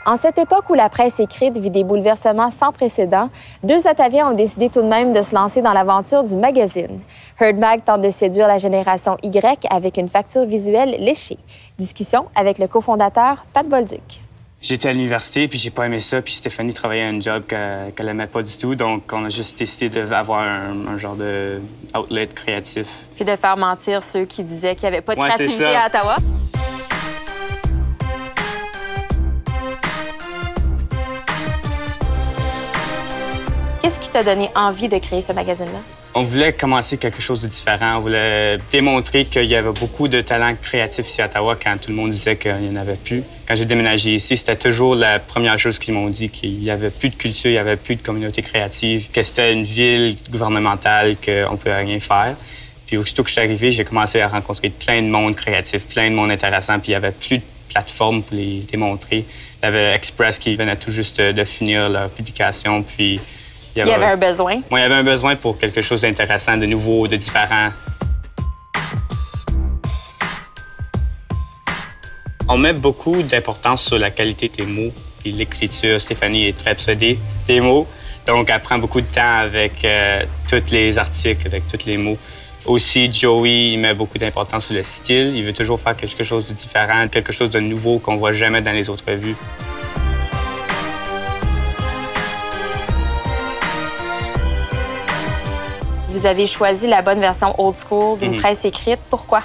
En cette époque où la presse écrite vit des bouleversements sans précédent, deux Ottaviens ont décidé tout de même de se lancer dans l'aventure du magazine. Heard Mag tente de séduire la génération Y avec une facture visuelle léchée. Discussion avec le cofondateur Pat Bolduc. J'étais à l'université, puis j'ai pas aimé ça, puis Stéphanie travaillait à un job qu'elle aimait pas du tout, donc on a juste décidé d'avoir un genre de outlet créatif. Puis de faire mentir ceux qui disaient qu'il n'y avait pas de créativité à Ottawa. Qu'est-ce qui t'a donné envie de créer ce magazine-là? On voulait commencer quelque chose de différent. On voulait démontrer qu'il y avait beaucoup de talents créatifs ici à Ottawa quand tout le monde disait qu'il n'y en avait plus. Quand j'ai déménagé ici, c'était toujours la première chose qu'ils m'ont dit, qu'il n'y avait plus de culture, il n'y avait plus de communauté créative, que c'était une ville gouvernementale, qu'on ne pouvait rien faire. Puis aussitôt que je suis arrivé, j'ai commencé à rencontrer plein de monde créatif, plein de monde intéressant, puis il n'y avait plus de plateforme pour les démontrer. Il y avait Express qui venait tout juste de finir leur publication, puis il y avait un besoin? Oui, il y avait un besoin pour quelque chose d'intéressant, de nouveau, de différent. On met beaucoup d'importance sur la qualité des mots et l'écriture. Stéphanie est très obsédée des mots, donc elle prend beaucoup de temps avec tous les articles, avec tous les mots. Aussi, Joey, il met beaucoup d'importance sur le style. Il veut toujours faire quelque chose de différent, quelque chose de nouveau qu'on ne voit jamais dans les autres revues. Vous avez choisi la bonne version old school d'une presse écrite. Pourquoi?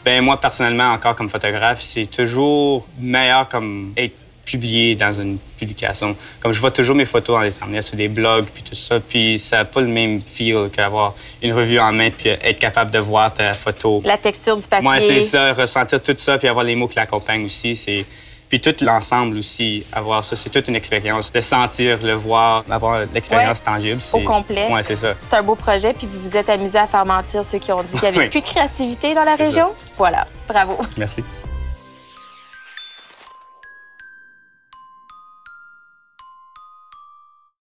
Bien, moi, personnellement, encore comme photographe, c'est toujours meilleur comme être publié dans une publication. Comme je vois toujours mes photos en Internet sur des blogs puis tout ça, puis ça n'a pas le même feel qu'avoir une revue en main puis être capable de voir ta photo. La texture du papier. Moi, c'est ça, ressentir tout ça puis avoir les mots qui l'accompagnent aussi, c'est... Puis tout l'ensemble aussi, avoir ça, c'est toute une expérience. De sentir, le voir, avoir l'expérience tangible. Au complet. Oui, c'est ça. C'est un beau projet, puis vous vous êtes amusé à faire mentir ceux qui ont dit qu'il n'y avait plus de créativité dans la région. Ça. Voilà, bravo. Merci.